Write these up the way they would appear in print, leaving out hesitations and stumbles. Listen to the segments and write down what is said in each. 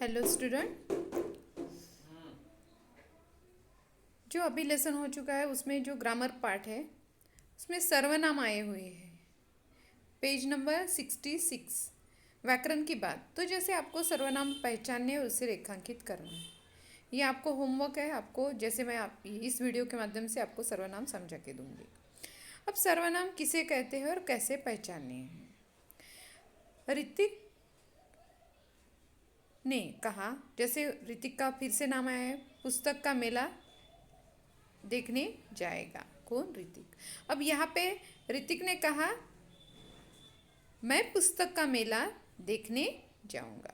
Hello student. जो अभी lesson हो चुका है उसमें जो ग्रामर पार्ट है उसमें सर्वनाम आए हुए हैं। पेज नंबर 66 व्याकरण की बात। तो जैसे आपको सर्वनाम पहचानने और उसे रेखांकित करना है, ये आपको होमवर्क है। आपको जैसे मैं आप इस वीडियो के माध्यम से आपको सर्वनाम समझा के दूंगी। अब सर्वनाम किसे कहते हैं और कैसे पहचानने हैं। ऋतिक ने कहा, जैसे ऋतिक का फिर से नाम आया है, पुस्तक का मेला देखने जाएगा। कौन? ऋतिक। अब यहाँ पे ऋतिक ने कहा मैं पुस्तक का मेला देखने जाऊंगा।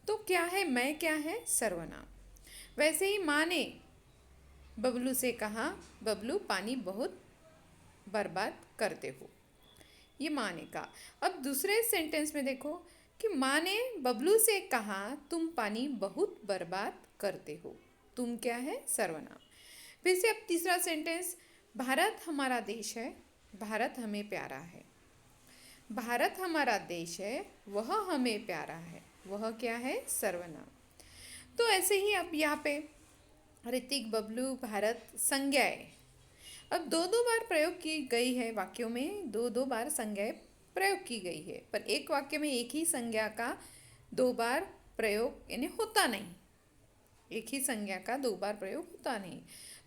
तो क्या है मैं, क्या है सर्वनाम। वैसे ही माँ ने बबलू से कहा बबलू पानी बहुत बर्बाद करते हो। ये माँ ने कहा। अब दूसरे सेंटेंस में देखो कि माँ ने बबलू से कहा तुम पानी बहुत बर्बाद करते हो। तुम क्या है? सर्वनाम। फिर से अब तीसरा सेंटेंस, भारत हमारा देश है, भारत हमें प्यारा है। भारत हमारा देश है, वह हमें प्यारा है। वह क्या है? सर्वनाम। तो ऐसे ही अब यहाँ पे ऋतिक, बबलू, भारत संज्ञाएं अब दो दो बार प्रयोग की गई है। वाक्यों में दो दो बार संज्ञाएं प्रयोग की गई है, पर एक वाक्य में एक ही संज्ञा का दो बार प्रयोग यानी होता नहीं। एक ही संज्ञा का दो बार प्रयोग होता नहीं।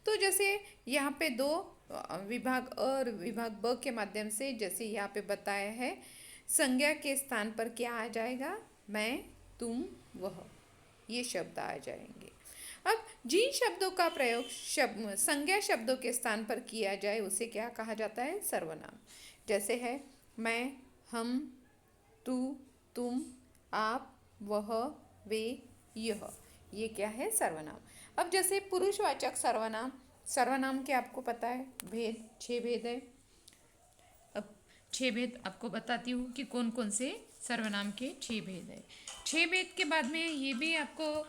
तो जैसे यहाँ पे दो विभाग और विभाग ब के माध्यम से जैसे यहाँ पे बताया है, संज्ञा के स्थान पर क्या आ जाएगा? मैं, तुम, वह, ये शब्द आ जाएंगे। अब जिन शब्दों का प्रयोग संज्ञा शब्दों के स्थान पर किया जाए उसे क्या कहा जाता है? सर्वनाम। जैसे है मैं, हम, तू, तुम, आप, वह, वे, यह, ये क्या है? सर्वनाम। अब जैसे पुरुषवाचक सर्वनाम, सर्वनाम के आपको पता है भेद, 6 भेद है। अब 6 भेद आपको बताती हूँ कि कौन कौन से सर्वनाम के 6 भेद है। 6 भेद के बाद में ये भी आपको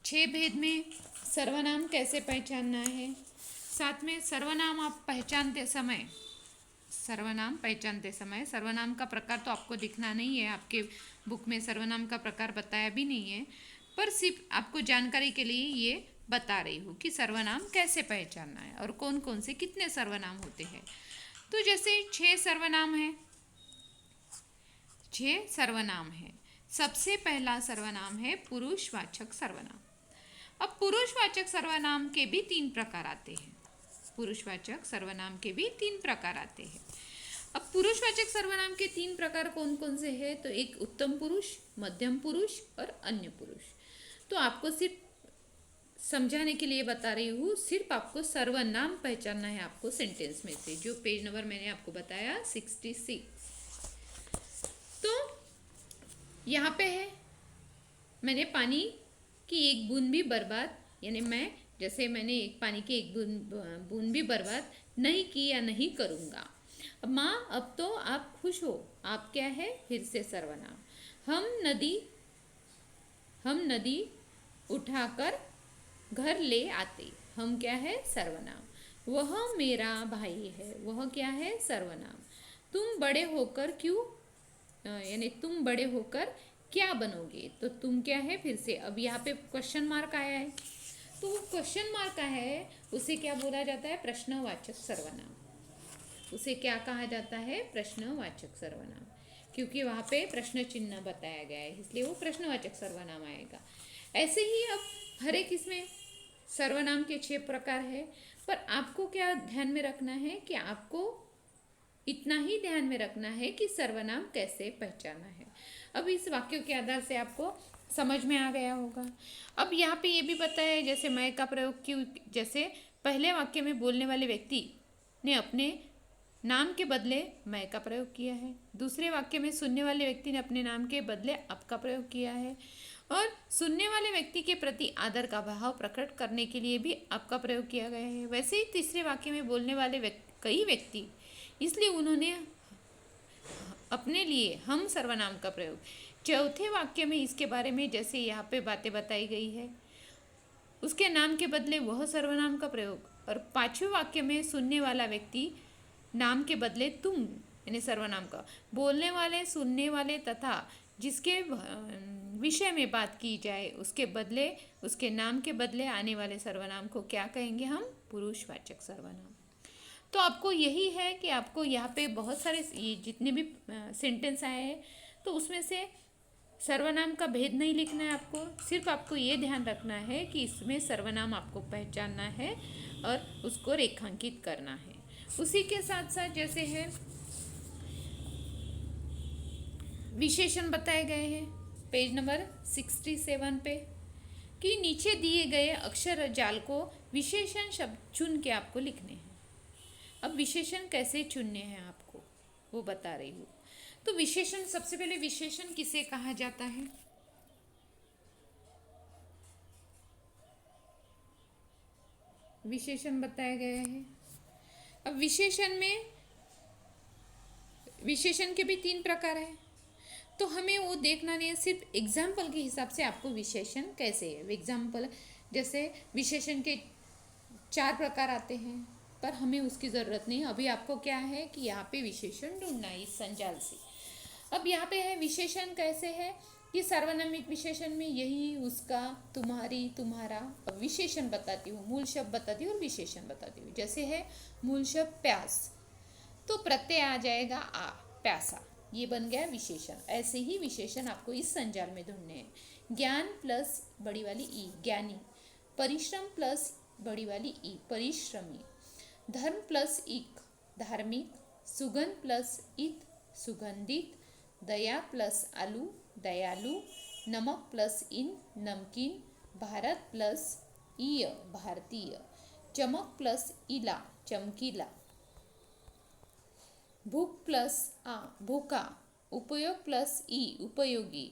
6 भेद में सर्वनाम कैसे पहचानना है। साथ में सर्वनाम आप पहचानते समय, सर्वनाम का प्रकार तो आपको दिखना नहीं है, आपके बुक में सर्वनाम का प्रकार बताया भी नहीं है, पर सिर्फ आपको जानकारी के लिए ये बता रही हूँ कि सर्वनाम कैसे पहचानना है और कौन कौन से कितने सर्वनाम होते हैं। तो जैसे 6 सर्वनाम है, 6 सर्वनाम है। सबसे पहला सर्वनाम है पुरुषवाचक सर्वनाम। अब पुरुषवाचक सर्वनाम के भी 3 प्रकार आते हैं। पुरुषवाचक सर्वनाम के भी 3 प्रकार आते हैं। अब पुरुषवाचक सर्वनाम के 3 प्रकार कौन कौन से हैं? तो एक उत्तम पुरुष, मध्यम पुरुष और अन्य पुरुष। तो आपको सिर्फ समझाने के लिए बता रही हूँ, सिर्फ आपको सर्वनाम पहचानना है आपको सेंटेंस में से, जो पेज नंबर मैंने आपको बताया 66। तो यहाँ पे है मैंने पानी की एक बूंद भी बर्बाद, यानी मैं जैसे मैंने एक पानी की एक बूंद भी बर्बाद नहीं की या नहीं करूँगा। अब माँ अब तो आप खुश हो, आप क्या है? फिर से सर्वनाम। हम नदी उठाकर घर ले आते। हम क्या है? सर्वनाम। वह मेरा भाई है, वह क्या है? सर्वनाम। तुम बड़े होकर क्यों, यानी तुम बड़े होकर क्या बनोगे? तो तुम क्या है? फिर से। अब यहाँ पे क्वेश्चन मार्क आया है, तो वो क्वेश्चन मार्क का है उसे क्या बोला जाता है? प्रश्नवाचक सर्वनाम। उसे क्या कहा जाता है? प्रश्नवाचक सर्वनाम, क्योंकि वहाँ पे प्रश्न चिन्ह बताया गया है, इसलिए वो प्रश्नवाचक सर्वनाम आएगा। ऐसे ही अब हर एक इसमें सर्वनाम के 6 प्रकार है, पर आपको क्या ध्यान में रखना है कि आपको इतना ही ध्यान में रखना है कि सर्वनाम कैसे पहचाना है। अब इस वाक्यों के आधार से आपको समझ में आ गया होगा। अब यहाँ पे ये भी बताया है, जैसे मैं का प्रयोग क्यों, जैसे पहले वाक्य में बोलने वाले व्यक्ति ने अपने नाम के बदले मैं का प्रयोग किया है। दूसरे वाक्य में सुनने वाले व्यक्ति ने अपने नाम के बदले अब का प्रयोग किया है, और सुनने वाले व्यक्ति के प्रति आदर का भाव प्रकट करने के लिए भी अब का प्रयोग किया गया है। वैसे ही तीसरे वाक्य में बोलने वाले कई व्यक्ति, इसलिए उन्होंने अपने लिए हम सर्वनाम का प्रयोग। चौथे वाक्य में इसके बारे में जैसे यहाँ पे बातें बताई गई है, उसके नाम के बदले वह सर्वनाम का प्रयोग। और 5वें वाक्य में सुनने वाला व्यक्ति नाम के बदले तुम, यानी सर्वनाम का। बोलने वाले, सुनने वाले तथा जिसके विषय में बात की जाए, उसके बदले, उसके नाम के बदले आने वाले सर्वनाम को क्या कहेंगे हम? पुरुषवाचक सर्वनाम। तो आपको यही है कि आपको यहाँ पे बहुत सारे ये जितने भी सेंटेंस आए हैं, तो उसमें से सर्वनाम का भेद नहीं लिखना है आपको, सिर्फ आपको ये ध्यान रखना है कि इसमें सर्वनाम आपको पहचानना है और उसको रेखांकित करना है। उसी के साथ साथ जैसे है विशेषण बताए गए हैं पेज नंबर 67 पे, कि नीचे दिए गए अक्षर जाल को विशेषण शब्द चुन के आपको लिखने हैं। अब विशेषण कैसे चुनने हैं आपको वो बता रही हूँ। तो विशेषण, सबसे पहले विशेषण किसे कहा जाता है? विशेषण बताया गया है। अब विशेषण के भी 3 प्रकार है, तो हमें वो देखना नहीं है, सिर्फ एग्जाम्पल के हिसाब से आपको विशेषण कैसे है। एग्जाम्पल जैसे विशेषण के 4 प्रकार आते हैं, पर हमें उसकी ज़रूरत नहीं। अभी आपको क्या है कि यहाँ पे विशेषण ढूंढना है इस संजाल से। अब यहाँ पे है विशेषण कैसे है कि सार्वनामिक विशेषण में यही, उसका, तुम्हारी, तुम्हारा। अब विशेषण बताती हूँ, मूल शब्द बताती हूँ और विशेषण बताती हूँ। जैसे है मूल शब्द प्यास, तो प्रत्यय आ जाएगा आ, प्यासा, ये बन गया विशेषण। ऐसे ही विशेषण आपको इस संजाल में ढूंढने हैं। ज्ञान प्लस बड़ी वाली ई, ज्ञानी। परिश्रम प्लस बड़ी वाली ई, परिश्रमी। धर्म प्लस इक, धार्मिक। सुगंध प्लस इत, सुगंधित। दया प्लस आलू, दयालु। नमक प्लस इन, नमकीन। भारत प्लस ईय, भारतीय। चमक प्लस इला, चमकीला। भूख प्लस आ, भूखा। उपयोग प्लस ई, उपयोगी।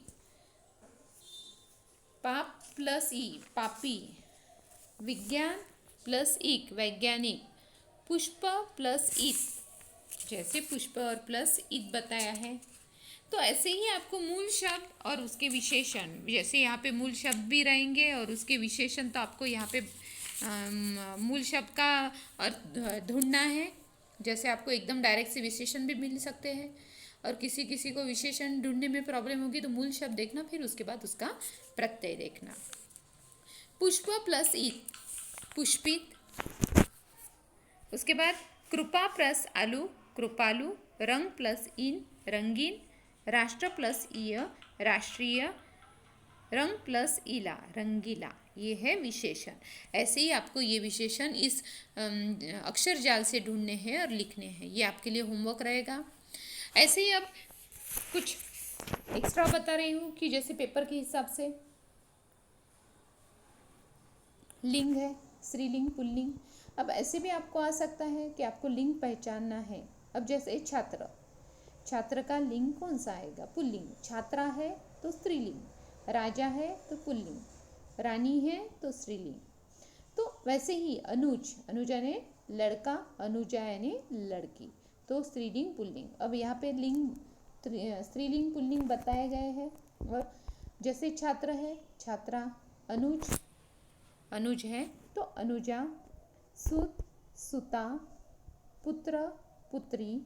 पाप प्लस ई, पापी। विज्ञान प्लस इक, वैज्ञानिक। पुष्प प्लस इत, जैसे पुष्प और प्लस इत बताया है। तो ऐसे ही आपको मूल शब्द और उसके विशेषण, जैसे यहाँ पे मूल शब्द भी रहेंगे और उसके विशेषण, तो आपको यहाँ पे मूल शब्द का अर्थ ढूंढना है। जैसे आपको एकदम डायरेक्ट से विशेषण भी मिल सकते हैं, और किसी किसी को विशेषण ढूंढने में प्रॉब्लम होगी तो मूल शब्द देखना, फिर उसके बाद उसका प्रत्यय देखना। पुष्प प्लस इत, पुष्पित। उसके बाद कृपा प्लस आलू, कृपालु। रंग प्लस इन, रंगीन। राष्ट्र प्लस ईय, राष्ट्रीय। रंग प्लस इला, रंगीला। ये है विशेषण। ऐसे ही आपको ये विशेषण इस अक्षर जाल से ढूंढने हैं और लिखने हैं। ये आपके लिए होमवर्क रहेगा। ऐसे ही अब कुछ एक्स्ट्रा बता रही हूँ कि जैसे पेपर के हिसाब से लिंग है, स्त्रीलिंग, पुल्लिंग। अब ऐसे भी आपको आ सकता है कि आपको लिंग पहचानना है। अब जैसे छात्र, छात्र का लिंग कौन सा आएगा? पुल्लिंग। छात्रा है तो स्त्रीलिंग, राजा है तो पुल्लिंग, रानी है तो स्त्रीलिंग। तो वैसे ही अनुज, अनुज यानी लड़का, अनुजा यानी लड़की, तो स्त्रीलिंग, पुल्लिंग। अब यहाँ पे लिंग स्त्रीलिंग पुल्लिंग बताए गए हैं। और जैसे छात्र है, छात्रा। अनुज, अनुज है तो अनुजा। सुत, सुता। पुत्र, पुत्री।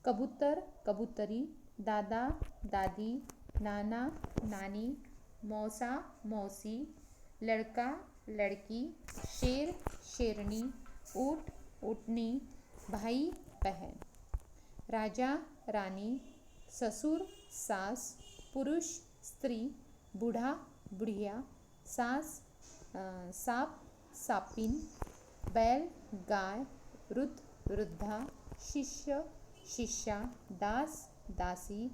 कबूतर, कबूतरी। दादा, दादी। नाना, नानी। मौसा, मौसी। लड़का, लड़की। शेर, शेरनी। ऊँट, ऊँटनी। भाई, बहन। राजा, रानी। ससुर, सास। पुरुष, स्त्री। बूढ़ा, बुढ़िया। सास, सांप, सापिन। बैल, गाय। वृद्ध, वृद्धा। शिष्य, शिष्या। दास, दासी।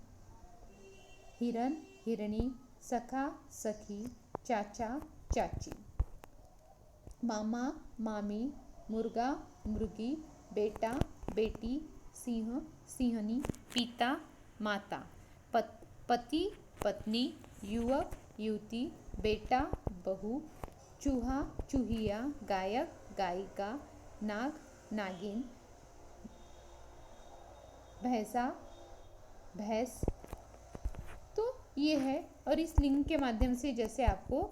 हिरन, हिरणी। सखा, सखी। चाचा, चाची। मामा, मामी। मुर्गा, मुर्गी। बेटा, बेटी। सिंह, सिंहनी। पिता, माता। पति, पत्नी। युवक, युवती। बेटा, बहू। चूहा, चूहिया। गायक, गायिका। नाग, नागिन। भैंसा, भैंस। तो ये है। और इस लिंग के माध्यम से जैसे आपको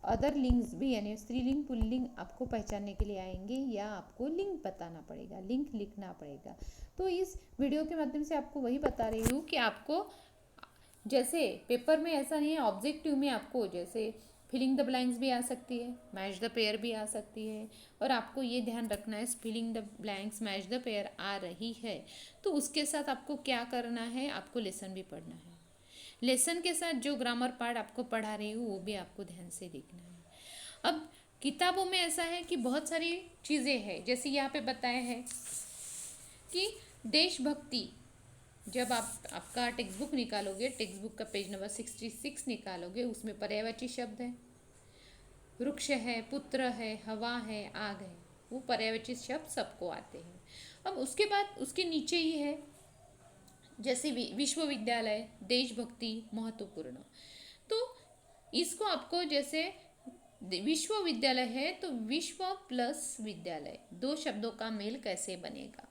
अदर लिंग्स भी यानी स्त्रीलिंग पुल्लिंग आपको पहचानने के लिए आएंगे, या आपको लिंग बताना पड़ेगा, लिंग लिखना पड़ेगा। तो इस वीडियो के माध्यम से आपको वही बता रही हूँ कि आपको जैसे पेपर में ऐसा नहीं है, ऑब्जेक्टिव में आपको जैसे फिलिंग द ब्लैंक्स भी आ सकती है, मैच द पेयर भी आ सकती है। और आपको ये ध्यान रखना है, filling the blanks match the pair आ रही है तो उसके साथ आपको क्या करना है, आपको लेसन भी पढ़ना है। लेसन के साथ जो ग्रामर पार्ट आपको पढ़ा रही हूँ वो भी आपको ध्यान से देखना है। अब किताबों में ऐसा है कि बहुत सारी चीज़ें हैं, जैसे यहाँ पे बताया है कि देशभक्ति, जब आप आपका टेक्स्ट बुक निकालोगे, टेक्स्ट बुक का पेज नंबर 66 निकालोगे, उसमें पर्यायवाची शब्द है, वृक्ष है, पुत्र है, हवा है, आग है, वो पर्यायवाची शब्द सबको आते हैं। अब उसके बाद उसके नीचे ही है जैसे विश्वविद्यालय, देशभक्ति, महत्वपूर्ण। तो इसको आपको जैसे विश्वविद्यालय है तो विश्व प्लस विद्यालय, दो शब्दों का मेल कैसे बनेगा,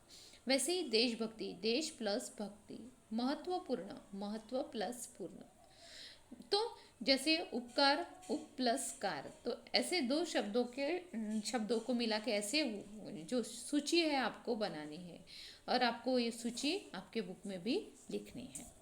वैसे ही देशभक्ति, देश प्लस भक्ति, महत्वपूर्ण, महत्व प्लस पूर्ण। तो जैसे उपकार, उप प्लस कार, तो ऐसे दो शब्दों को मिला के ऐसे जो सूची है आपको बनानी है और आपको ये सूची आपके बुक में भी लिखनी है।